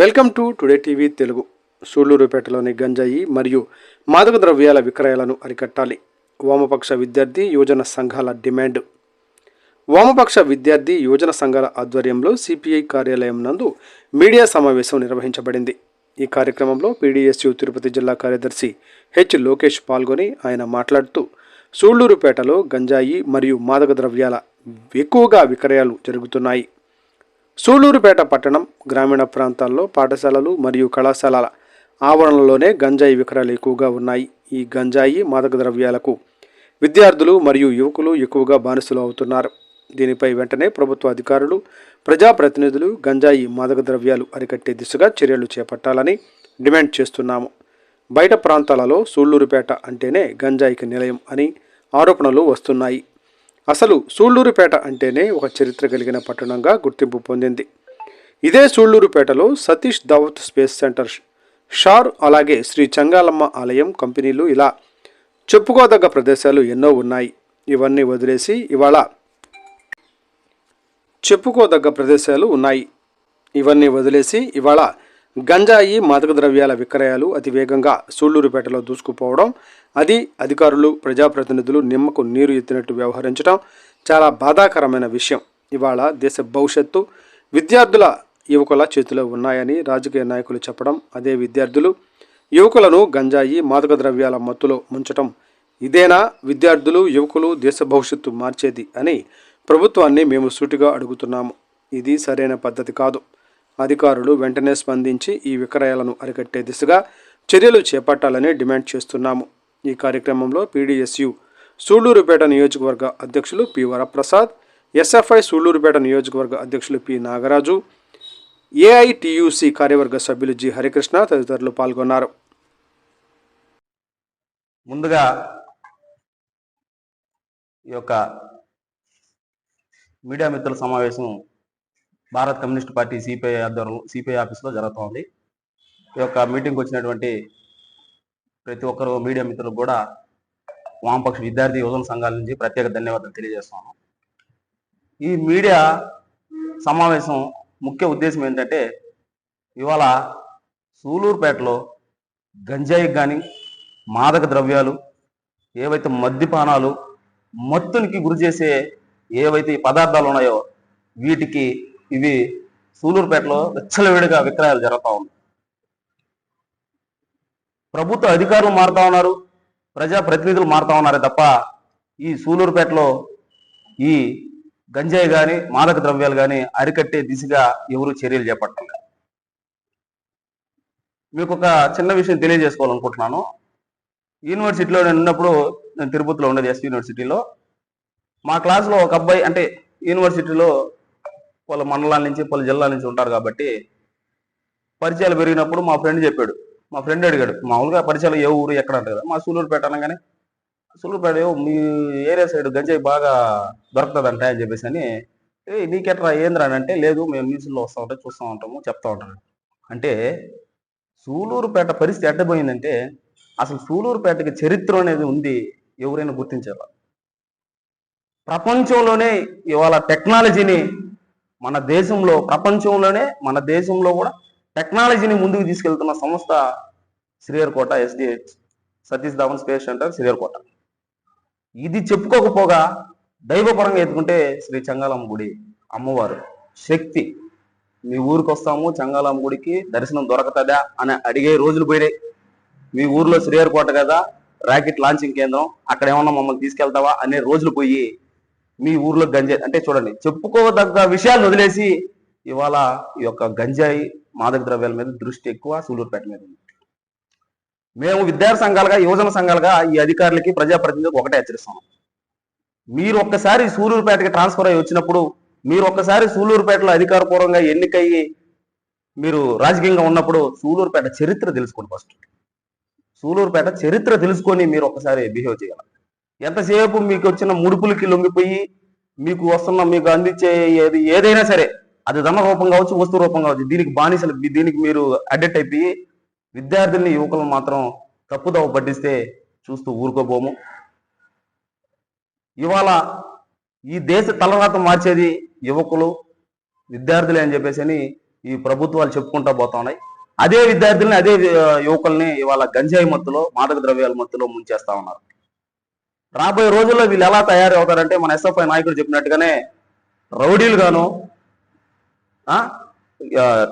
Welcome to today TV Telugu. సూళ్లూరుపేటలోని గంజాయి మరియు మాదక ద్రవ్యాల విక్రయాలను అరికట్టాలి. వామపక్ష విద్యార్థి యువజన సంఘాల డిమాండ్. వామపక్ష విద్యార్థి యువజన సంఘాల ఆధ్వర్యంలో సిపిఐ కార్యాలయం నందు మీడియా సమావేశం నిర్వహించబడింది. ఈ కార్యక్రమంలో పీడీఎస్యు తిరుపతి జిల్లా కార్యదర్శి హెచ్ లోకేష్ పాల్గొని ఆయన మాట్లాడుతూ సూళ్లూరుపేటలో గంజాయి మరియు మాదక ద్రవ్యాల ఎక్కువగా విక్రయాలు జరుగుతున్నాయి. సూళ్లూరుపేట పట్టణం, గ్రామీణ ప్రాంతాల్లో పాఠశాలలు మరియు కళాశాలల ఆవరణలోనే గంజాయి విక్రయాలు ఎక్కువగా ఉన్నాయి. ఈ గంజాయి మాదక ద్రవ్యాలకు విద్యార్థులు మరియు యువకులు ఎక్కువగా బానిసలు అవుతున్నారు. దీనిపై వెంటనే ప్రభుత్వ అధికారులు, ప్రజాప్రతినిధులు గంజాయి మాదక ద్రవ్యాలు అరికట్టే దిశగా చర్యలు చేపట్టాలని డిమాండ్ చేస్తున్నాము. బయట ప్రాంతాలలో సూళ్లూరుపేట అంటేనే గంజాయికి నిలయం అని ఆరోపణలు వస్తున్నాయి. అసలు సూళ్లూరుపేట అంటేనే ఒక చరిత్ర కలిగిన పట్టణంగా గుర్తింపు పొందింది. ఇదే సూళ్లూరుపేటలో సతీష్ ధావత్ స్పేస్ సెంటర్, షార్, అలాగే శ్రీ చెంగాలమ్మ ఆలయం, కంపెనీలు, ఇలా చెప్పుకోదగ్గ ప్రదేశాలు ఎన్నో ఉన్నాయి. ఇవన్నీ వదిలేసి ఇవాళ గంజాయి మాదక ద్రవ్యాల విక్రయాలు అతివేగంగా సూళ్లూరుపేటలో దూసుకుపోవడం, అది అధికారులు, ప్రజాప్రతినిధులు నిమ్మకు నీరు ఎత్తినట్టు వ్యవహరించడం చాలా బాధాకరమైన విషయం. ఇవాళ దేశ భవిష్యత్తు విద్యార్థుల, యువకుల చేతిలో ఉన్నాయని రాజకీయ నాయకులు చెప్పడం, అదే విద్యార్థులు, యువకులను గంజాయి మాదక ద్రవ్యాల మత్తులో ముంచటం, ఇదేనా విద్యార్థులు, యువకులు దేశ భవిష్యత్తు మార్చేది అని ప్రభుత్వాన్ని మేము సూటిగా అడుగుతున్నాము. ఇది సరైన పద్ధతి కాదు. అధికారులు వెంటనే స్పందించి ఈ విక్రయాలను అరికట్టే దిశగా చర్యలు చేపట్టాలని డిమాండ్ చేస్తున్నాము. ఈ కార్యక్రమంలో పీడీఎస్యు సూళ్లూరుపేట నియోజకవర్గ అధ్యక్షులు పి వరప్రసాద్, ఎస్ఎఫ్ఐ సూళ్లూరుపేట నియోజకవర్గ అధ్యక్షులు పి నాగరాజు, ఏఐటియుసి కార్యవర్గ సభ్యులు జి హరికృష్ణ తదితరులు పాల్గొన్నారు. ముందుగా ఈ యొక్క మీడియా మిత్రుల సమావేశం భారత కమ్యూనిస్ట్ పార్టీ సిపిఐ ఆధ్వర్యంలో సిపిఐ ఆఫీస్లో జరుగుతోంది. ఈ యొక్క మీటింగ్కి వచ్చినటువంటి ప్రతి ఒక్కరు మీడియా మిత్రులకు కూడా వామపక్ష విద్యార్థి యువజన సంఘాల నుంచి ప్రత్యేక ధన్యవాదాలు తెలియజేస్తున్నాను. ఈ మీడియా సమావేశం ముఖ్య ఉద్దేశం ఏంటంటే, ఇవాళ సూళ్లూరుపేటలో గంజాయికి కానీ, మాదక ద్రవ్యాలు, ఏవైతే మద్యపానాలు, మత్తునికి గురి చేసే ఏవైతే పదార్థాలు ఉన్నాయో వీటికి ఇవి సూళ్లూరుపేటలో విచ్చలవిడిగా విక్రయాలు జరుగుతూ ఉన్నాయి. ప్రభుత్వ అధికారులు మారుతా ఉన్నారు, ప్రజాప్రతినిధులు మారుతా ఉన్నారే తప్ప ఈ సూళ్లూరుపేటలో ఈ గంజాయి కానీ, మాదక ద్రవ్యాలు కానీ అరికట్టే దిశగా ఎవరు చర్యలు చేపట్టలేదు. మీకు ఒక చిన్న విషయం తెలియజేసుకోవాలనుకుంటున్నాను. యూనివర్సిటీలో నేను ఉన్నప్పుడు, నేను తిరుపతిలో ఉండేది ఎస్ యూనివర్సిటీలో, మా క్లాస్లో ఒక అబ్బాయి, అంటే యూనివర్సిటీలో వాళ్ళ మండలాల నుంచి, వాళ్ళ జిల్లాల నుంచి ఉంటారు కాబట్టి పరిచయాలు పెరిగినప్పుడు మా ఫ్రెండ్ అడిగాడు, మామూలుగా పరిచయాలు ఏ ఊరు ఎక్కడ అంటారు కదా, మా సూళ్లూరుపేట అనగానే, సూళ్లూరుపేట మీ ఏరియా సైడ్ గంజాయి బాగా దొరుకుతుందంట అని చెప్పేసి అని, నీకెట్రా ఏంద్రా అని అంటే, లేదు మేము న్యూస్లో వస్తూ ఉంటాం, చూస్తూ ఉంటాము, చెప్తా ఉంటాను. అంటే సూళ్లూరుపేట పరిస్థితి ఎట్టబోయిందంటే, అసలు సూళ్లూరుపేటకి చరిత్ర అనేది ఉంది, ఎవరైనా గుర్తించారు. ప్రపంచంలోనే ఇవాళ టెక్నాలజీని మన దేశంలో కూడా టెక్నాలజీని ముందుకు తీసుకెళ్తున్న సంస్థ Sriharikota SDH, Satish Dhawan space centre, Sriharikota. ఇది చెప్పుకోకపోగా దైవపరంగా ఎత్తుకుంటే శ్రీ చెంగాలమ్మ గుడి అమ్మవారు శక్తి. మీ ఊరికి వస్తాము, చెంగాలమ్మ గుడికి దర్శనం దొరకతుందా అని అడిగే రోజులు పోయినాయి. మీ ఊర్లో శ్రీహరికోట కదా, రాకెట్ లాంచింగ్ కేంద్రం, అక్కడ ఏమన్నా మమ్మల్ని తీసుకెళ్తావా అనే రోజులు పోయి మీ ఊర్లో గంజాయి అంటే చూడండి, చెప్పుకోదగ్గ విషయాలు వదిలేసి ఇవాళ ఈ యొక్క గంజాయి మాదక ద్రవ్యాల మీద దృష్టి ఎక్కువ సూళ్లూరుపేట మీద ఉంది. మేము విద్యార్థి సంఘాలుగా, యువజన సంఘాలుగా ఈ అధికారులకి, ప్రజాప్రతినిధులకు ఒకటే హెచ్చరిస్తున్నాం. మీరు ఒక్కసారి సూళ్లూరుపేటకి ట్రాన్స్ఫర్ అయ్యి వచ్చినప్పుడు, మీరు ఒక్కసారి సూళ్లూరుపేటలో అధికారపూర్వకంగా ఎన్నికయ్యి మీరు రాజకీయంగా ఉన్నప్పుడు సూళ్లూరుపేట చరిత్ర తెలుసుకోండి. ఫస్ట్ సూళ్లూరుపేట చరిత్ర తెలుసుకొని మీరు ఒక్కసారి బిహేవ్ చేయాలి. ఎంతసేపు మీకు వచ్చిన ముడుపులకి లొంగిపోయి మీకు అందించే ఏదైనా సరే, అది ధన రూపం కావచ్చు, వస్తు రూపం కావచ్చు, దీనికి బానిసలు, దీనికి మీరు అడెక్ట్ అయిపోయి విద్యార్థుల్ని, యువకులను మాత్రం తప్పుదోవ పట్టిస్తే చూస్తూ ఊరుకోబోము. ఇవాళ ఈ దేశ తలరాత మార్చేది యువకులు, విద్యార్థులే అని చెప్పేసి ఈ ప్రభుత్వాలు చెప్పుకుంటా పోతా ఉన్నాయి. అదే విద్యార్థుల్ని, అదే యువకుల్ని ఇవాళ గంజాయి మత్తులో, మాదక ద్రవ్యాల మత్తులో ముంచేస్తా ఉన్నారు. రాబోయే రోజుల్లో వీళ్ళు ఎలా తయారవుతారంటే మన ఎస్ఎఫ్ఐ నాయకుడు చెప్పినట్టుగానే రౌడీలు గాను,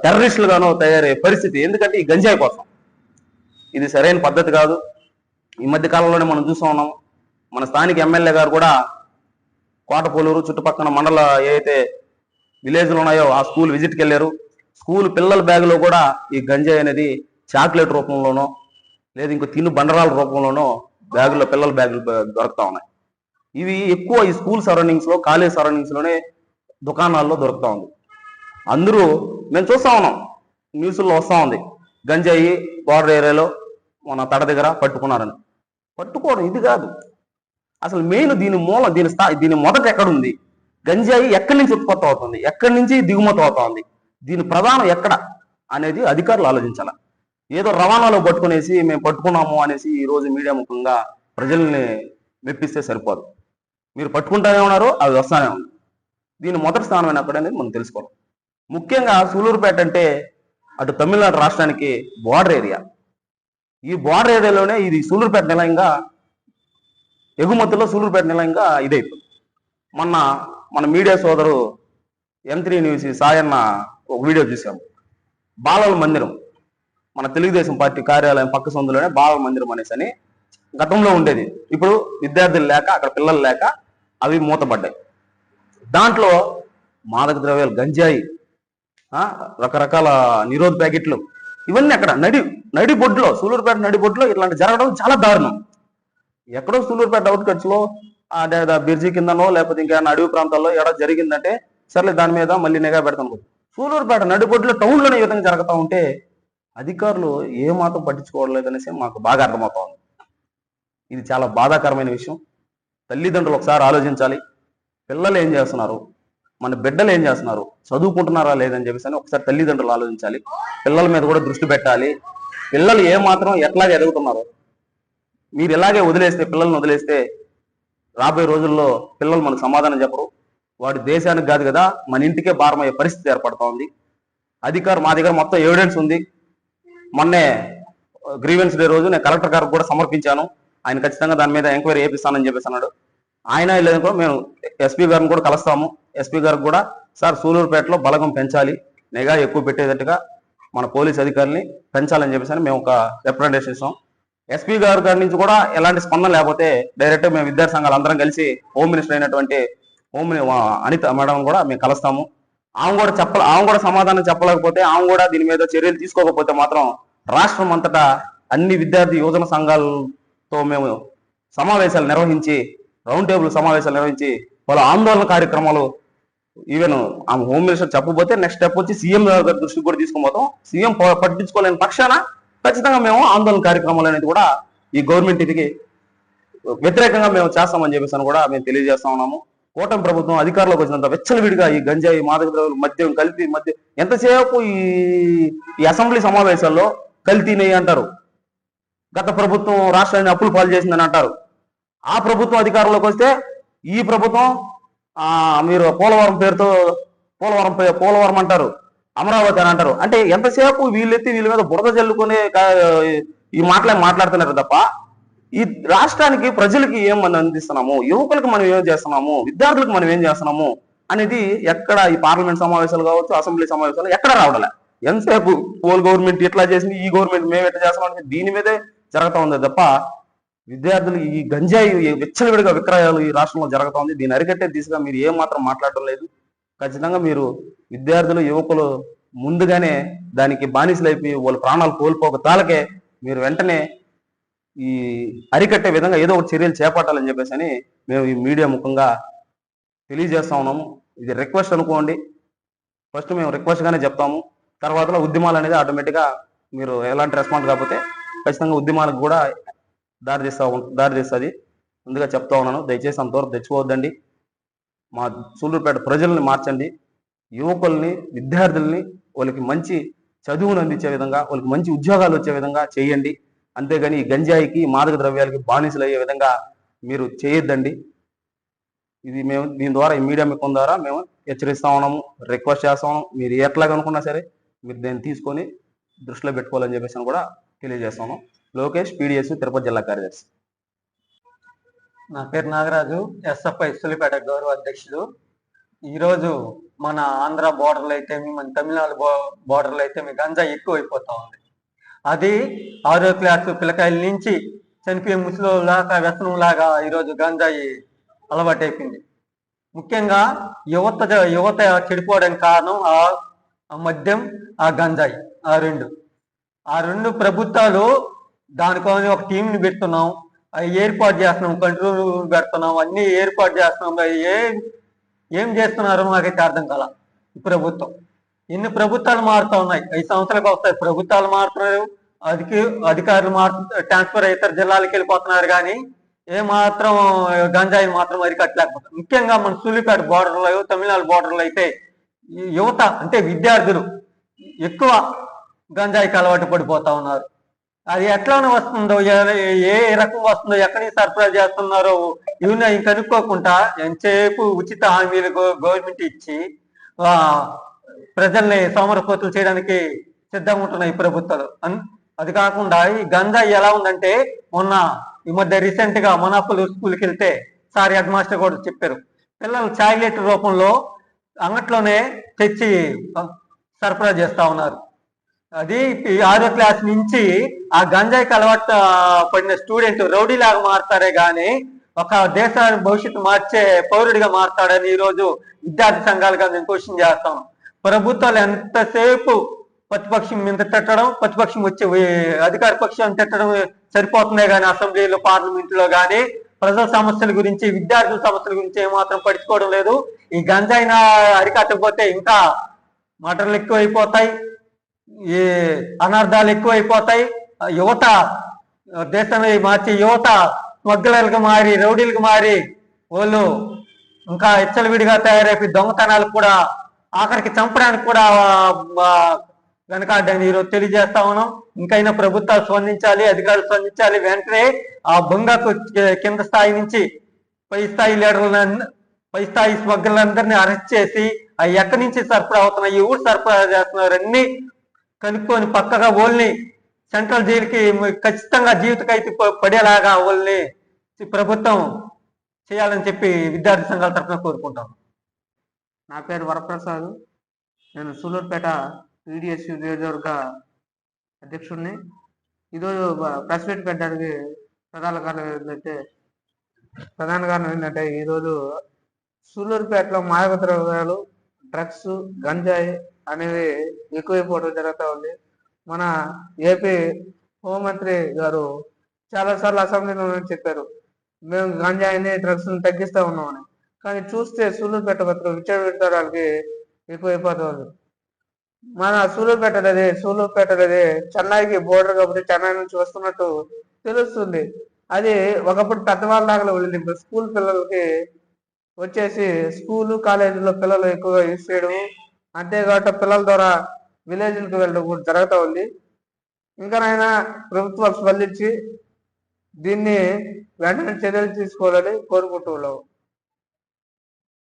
టెర్రరిస్టులు గాను తయారయ్యే పరిస్థితి. ఎందుకంటే ఈ గంజాయి కోసం. ఇది సరైన పద్ధతి కాదు. ఈ మధ్య కాలంలోనే మనం చూస్తూ ఉన్నాం. మన స్థానిక ఎమ్మెల్యే గారు కూడా కోటపోలూరు చుట్టుపక్కల మండల ఏదైతే విలేజ్లు ఉన్నాయో ఆ స్కూల్ విజిట్కి వెళ్ళారు. స్కూల్ పిల్లల బ్యాగులో కూడా ఈ గంజాయి అనేది చాక్లెట్ రూపంలోనో లేదా ఇంకో తిను బండరాల రూపంలోనో బ్యాగుల్లో పిల్లల బ్యాగులు దొరుకుతా ఉన్నాయి. ఇవి ఎక్కువ ఈ స్కూల్ సరౌండింగ్స్ లో, కాలేజ్ సరౌండింగ్స్ లోనే దుకాణాల్లో దొరుకుతా ఉంది. అందరూ మేము చూస్తా ఉన్నాం, న్యూస్లో వస్తూ ఉంది గంజాయి బార్డర్ ఏరియాలో మన తడ దగ్గర పట్టుకున్నారని. పట్టుకోవడం ఇది కాదు అసలు మెయిన్. దీని మూలం, దీని మొదట ఎక్కడుంది? గంజాయి ఎక్కడి నుంచి ఉత్పత్తి అవుతుంది, ఎక్కడి నుంచి దిగుమతి అవుతా ఉంది, దీని ప్రధానం ఎక్కడ అనేది అధికారులు ఆలోచించాలి. ఏదో రవాణాలో పట్టుకునేసి మేము పట్టుకున్నాము అనేసి ఈ రోజు మీడియా ముఖంగా ప్రజల్ని మెప్పిస్తే సరిపోదు. మీరు పట్టుకుంటానే ఉన్నారు, అవి వస్తానే ఉంది. దీని మొదటి స్థానం ఎక్కడ అనేది మనం తెలుసుకోవాలి. ముఖ్యంగా సూలూరుపేట అంటే అటు తమిళనాడు రాష్ట్రానికి బోర్డర్ ఏరియా. ఈ బోర్డర్ ఏరియాలోనే ఇది సూలూరుపేట నిలయంగా, ఎగుమతిలో సూలూరుపేట నిలయంగా ఇదైపోయింది. మన మీడియా సోదరు M3 న్యూస్ సాయన్న ఒక వీడియో చూసాము. బాలల మందిరం, మన తెలుగుదేశం పార్టీ కార్యాలయం పక్క సందులోనే బాలల మందిరం అనేసి అని గతంలో ఉండేది. ఇప్పుడు విద్యార్థులు లేక, అక్కడ పిల్లలు లేక అవి మూతపడ్డాయి. దాంట్లో మాదక ద్రవ్యాలు, గంజాయి, రకరకాల నిరోధ ప్యాకెట్లు, ఇవన్నీ అక్కడ నడిబొడ్లో, సూలూరుపేట నడిబొడ్లో ఇట్లాంటి జరగడం చాలా దారుణం. ఎక్కడో సూలూరుపేట అవుట్కట్స్ లో బిర్జీ కిందనో లేకపోతే ఇంకా అడవి ప్రాంతాల్లో ఎక్కడ జరిగిందంటే సర్లే దాని మీద మళ్ళీ నిఘా పెడతాను. సూలూరుపేట నడిబొడ్లో టౌన్లోనే ఈ విధంగా జరుగుతూ ఉంటే అధికారులు ఏమాత్రం పట్టించుకోవట్లేదు అనేసి మాకు బాగా అర్థమవుతా ఉంది. ఇది చాలా బాధాకరమైన విషయం. తల్లిదండ్రులు ఒకసారి ఆలోచించాలి. పిల్లలు ఏం చేస్తున్నారు, మన బిడ్డలు ఏం చేస్తున్నారు, చదువుకుంటున్నారా లేదని చెప్పేసి ఒకసారి తల్లిదండ్రులు ఆలోచించాలి. పిల్లల మీద కూడా దృష్టి పెట్టాలి. పిల్లలు ఏమాత్రం ఎట్లాగే ఎదుగుతున్నారు. మీరు ఇలాగే వదిలేస్తే, పిల్లల్ని వదిలేస్తే రాబోయే రోజుల్లో పిల్లలు మనకు సమాధానం చెప్పరు. వాడి దేశానికి కాదు కదా, మన ఇంటికే భారమయ్యే పరిస్థితి ఏర్పడతా ఉంది. మా దగ్గర మొత్తం ఎవిడెన్స్ ఉంది. మొన్నే గ్రీవెన్స్ డే రోజు నేను కలెక్టర్ గారికి కూడా సమర్పించాను. ఆయన ఖచ్చితంగా దాని మీద ఎంక్వైరీ చేపిస్తానని చెప్పేసి అన్నాడు. ఆయన లేదనుకో మేము ఎస్పీ గారిని కూడా కలుస్తాము. ఎస్పీ గారికి కూడా సార్ సూలూరుపేటలో బలగం పెంచాలి, నిఘా ఎక్కువ పెట్టేటట్టుగా మన పోలీస్ అధికారుల్ని పెంచాలని చెప్పేసి మేము ఒక రిప్రజెంటేషన్ ఇస్తాం. ఎస్పీ గారి నుంచి కూడా ఎలాంటి స్పందన లేకపోతే డైరెక్ట్ మేము విద్యార్థి సంఘాలు అందరం కలిసి హోమ్ మినిస్టర్ అయినటువంటి అనిత మేడం కూడా మేము కలుస్తాము. ఆమె కూడా సమాధానం చెప్పలేకపోతే, ఆమె కూడా దీని మీద చర్యలు తీసుకోకపోతే మాత్రం రాష్ట్రం అంతటా అన్ని విద్యార్థి యువజన సంఘాలతో మేము సమావేశాలు నిర్వహించి, రౌండ్ టేబుల్ సమావేశాలు నిర్వహించి వాళ్ళ ఆందోళన కార్యక్రమాలు, ఈవెన్ ఆమె హోమ్ మినిస్టర్ చెప్పబోతే నెక్స్ట్ స్టెప్ వచ్చి సీఎం గారి దృష్టికి కూడా తీసుకుని పోతాం. సీఎం పట్టించుకోలేని పక్షాన ఖచ్చితంగా మేము ఆందోళన కార్యక్రమాలు అనేది కూడా ఈ గవర్నమెంట్ ఇది వ్యతిరేకంగా మేము చేస్తామని చెప్పేసి కూడా మేము తెలియజేస్తా ఉన్నాము. కూటమి ప్రభుత్వం అధికారంలోకి వచ్చినంత విచ్చలవిడిగా ఈ గంజాయి, మాదక ద్రవ్యాలు, మద్యం, కల్తీ మద్యం ఎంతసేపు ఈ అసెంబ్లీ సమావేశాల్లో కల్తీనయ్యి అంటారు. గత ప్రభుత్వం రాష్ట్రాన్ని అప్పులు పాలు చేసిందని అంటారు. ఆ ప్రభుత్వం అధికారంలోకి వస్తే ఈ ప్రభుత్వం మీరు పోలవరం పేరుతో పోలవరం అంటారు, అమరావతి అని అంటారు. అంటే ఎంతసేపు వీళ్ళెత్తి వీళ్ళ మీద బురద జల్లుకునే ఈ మాట్లాడుతున్నారు తప్ప ఈ రాష్ట్రానికి, ప్రజలకి ఏం మనం అందిస్తున్నాము, యువకులకు మనం ఏం చేస్తున్నాము, విద్యార్థులకు మనం ఏం చేస్తున్నాము అనేది ఎక్కడ ఈ పార్లమెంట్ సమావేశాలు కావచ్చు, అసెంబ్లీ సమావేశాలు ఎక్కడ రావడలే. ఎంతసేపు పోల్ గవర్నమెంట్ ఎట్లా చేసింది, ఈ గవర్నమెంట్ మేము ఎట్లా చేస్తామని దీని మీదే జరుగుతూ ఉంది తప్ప విద్యార్థులు ఈ గంజాయి విచ్చలవిడిగా విక్రయాలు ఈ రాష్ట్రంలో జరుగుతూ ఉంది. దీన్ని అరికట్టే దిశగా మీరు ఏం మాత్రం మాట్లాడటం లేదు. ఖచ్చితంగా మీరు విద్యార్థులు, యువకులు ముందుగానే దానికి బానిసలైపోయి వాళ్ళ ప్రాణాలు కోల్పోక తాలకే మీరు వెంటనే ఈ అరికట్టే విధంగా ఏదో ఒక చర్యలు చేపట్టాలని చెప్పేసి అని మేము ఈ మీడియా ముఖంగా తెలియజేస్తా ఉన్నాము. ఇది రిక్వెస్ట్ అనుకోండి. ఫస్ట్ మేము రిక్వెస్ట్ గానే చెప్తాము. తర్వాత ఉద్యమాలు అనేది ఆటోమేటిక్గా మీరు ఎలాంటి రెస్పాన్స్ కాకపోతే ఖచ్చితంగా ఉద్యమాలకు కూడా దారి తీస్తుంది. ముందుగా చెప్తా ఉన్నాను, దయచేసి అంతవరకు తెచ్చుకోవద్దండి. మా సూలూరుపేట ప్రజల్ని మార్చండి. యువకుల్ని, విద్యార్థుల్ని వాళ్ళకి మంచి చదువును అందించే విధంగా, వాళ్ళకి మంచి ఉద్యోగాలు వచ్చే విధంగా చేయండి. అంతేగాని ఈ గంజాయికి, మాదక ద్రవ్యాలకి బానిసలు అయ్యే విధంగా మీరు చేయొద్దండి. ఇది మేము దీని ద్వారా, ఈ మీడియా ముఖం ద్వారా మేము హెచ్చరిస్తా ఉన్నాము, రిక్వెస్ట్ చేస్తా ఉన్నాము. మీరు ఎట్లాగనుకున్నా సరే మీరు దాన్ని తీసుకొని దృష్టిలో పెట్టుకోవాలని చెప్పేసి కూడా తెలియజేస్తాను. లోకేష్, పీడిఎస్, తిరుపతి జిల్లా కార్యదర్శి. నా పేరు నాగరాజు, ఎస్ఎఫ్ఐ సులిపేట గౌరవ అధ్యక్షుడు. ఈరోజు మన ఆంధ్ర బోర్డర్లు అయితే మన తమిళనాడు బోర్డర్లు అయితే గంజాయి ఎక్కువైపోతా ఉంది. అది 6వ క్లాసు పిల్లకాయల నుంచి చనిపోయే ముసలిలాగా వ్యసనం లాగా ఈరోజు గంజాయి అలవాటైపోయింది. ముఖ్యంగా యువత చెడిపోవడానికి కారణం ఆ మద్యం, ఆ గంజాయి, ఆ రెండు ప్రభుత్వాలు దానికోసం ఒక టీంని పెడుతున్నాం, ఏర్పాటు చేస్తున్నాం, కంట్రోల్ పెడుతున్నాం, అన్ని ఏర్పాటు చేస్తున్నాం. ఏం చేస్తున్నారో నాకైతే అర్థం కాల. ఈ ప్రభుత్వం ఎన్ని ప్రభుత్వాలు మారుతా ఉన్నాయి, 5 సంవత్సరాలకు వస్తాయి. ప్రభుత్వాలు మారుతున్నారు, అధికారులు ట్రాన్స్ఫర్ ఇతర జిల్లాలకు వెళ్ళిపోతున్నారు, కానీ మాత్రం గంజాయి మాత్రం అరికట్టలేకపోతారు. ముఖ్యంగా మన సూళ్ళూరుపేట బోర్డర్లో, తమిళనాడు బోర్డర్లో అయితే యువత అంటే విద్యార్థులు ఎక్కువ గంజాయికి అలవాటు పడిపోతా ఉన్నారు. అది ఎట్లానే వస్తుందో, ఏ రకం వస్తుందో, ఎక్కడి నుంచి సరఫరా చేస్తున్నారో ఇవన్నీ కనుక్కోకుండా ఎంతసేపు ఉచిత హామీలు గవర్నమెంట్ ఇచ్చి ప్రజల్ని సోమరపోతులు చేయడానికి సిద్ధంగా ఉంటున్నాయి ఈ ప్రభుత్వాలు. అది కాకుండా ఈ గంజాయి ఎలా ఉందంటే, ఈ మధ్య రీసెంట్ గా మనాపూర్ స్కూల్కి వెళ్తే సార్ హెడ్ మాస్టర్ కూడా చెప్పారు, పిల్లలు చాక్లెట్ రూపంలో అంగట్లోనే తెచ్చి సరఫరా చేస్తా ఉన్నారు. అది 6వ క్లాస్ నుంచి ఆ గంజాయికి అలవాటు పడిన స్టూడెంట్ రౌడీలాగా మారుతారే గాని ఒక దేశ భవిష్యత్తు మార్చే పౌరుడిగా మారుతాడని ఈరోజు విద్యార్థి సంఘాలుగా మేము క్వశ్చన్ చేస్తాం. ప్రభుత్వాలు ఎంతసేపు ప్రతిపక్షం మీద తిట్టడం, ప్రతిపక్షం వచ్చి అధికార పక్షాన్ని తిట్టడం సరిపోతున్నాయి, కానీ అసెంబ్లీలో, పార్లమెంట్లో కానీ ప్రజల సమస్యల గురించి, విద్యార్థుల సమస్యల గురించి ఏమాత్రం పట్టించుకోవడం లేదు. ఈ గంజాయిని అరికట్టకపోతే ఇంకా మటర్లు ఎక్కువైపోతాయి, ఈ అనర్థాలు ఎక్కువైపోతాయి. యువత దేశాన్ని మార్చి యువత స్మగ్లర్లకు మారి, రౌడీలకు మారి వాళ్ళు ఇంకా విడిగా తయారైపోయి దొంగతనాలకు కూడా, ఆఖరికి చంపడానికి కూడా వెనకాడ్డాన్ని ఈరోజు తెలియజేస్తా ఉన్నాం. ఇంకైనా ప్రభుత్వాలు స్పందించాలి, అధికారులు స్పందించాలి. వెంటనే ఆ బొంగకు కింద స్థాయి నుంచి పై స్థాయి స్మగ్లర్లందరినీ అరెస్ట్ చేసి అవి ఎక్కడి నుంచి సరఫరా అవుతున్నాయి, ఎవరు సరఫరా చేస్తున్నారు అన్ని కనుక్కొని పక్కగా వాళ్ళని సెంట్రల్ జైలుకి ఖచ్చితంగా జీవిత ఖైదు పడేలాగా వాళ్ళని ప్రభుత్వం చేయాలని చెప్పి విద్యార్థి సంఘాల తరఫున కోరుకుంటాం. నా పేరు వరప్రసాద్, నేను సూళ్ళూరుపేట పీడిఎస్ నియోజకవర్గ అధ్యక్షుడిని. ఈరోజు ప్రెస్ మీట్ పెట్టడానికి ప్రధాన కారణం ఏంటంటే ఈరోజు సూళ్ళూరుపేటలో మాదక ద్రవ్యాలు, డ్రగ్స్, గంజాయి అనేవి ఎక్కువైపోవడం జరుగుతూ ఉంది. మన ఏపీ హోంమంత్రి గారు చాలాసార్లు అసెంబ్లీలో చెప్పారు, మేము గంజాయిని, డ్రగ్స్ని తగ్గిస్తూ ఉన్నామని. కానీ చూస్తే సూళ్ళూరుపేట మాత్రం విచ్చలవిడితనాలకి ఎక్కువైపోతుంది. మన సూళ్ళూరుపేట అనేది చెన్నైకి బోర్డర్ కాబట్టి చెన్నై నుంచి వస్తున్నట్టు తెలుస్తుంది. అది ఒకప్పుడు పెద్దవాళ్ళ దాకా వెళ్ళింది. ఇప్పుడు స్కూల్ పిల్లలకి వచ్చేసి స్కూలు, కాలేజీలో పిల్లలు ఎక్కువగా యూజ్ చేయడం, అంతేకాక పిల్లల ద్వారా విలేజ్లకు వెళ్ళడం కూడా జరుగుతూ ఉంది. ఇంకనైనా ప్రభుత్వం స్పందించి దీన్ని వెంటనే చర్యలు తీసుకోవాలని కోరుకుంటూ ఉన్నాము.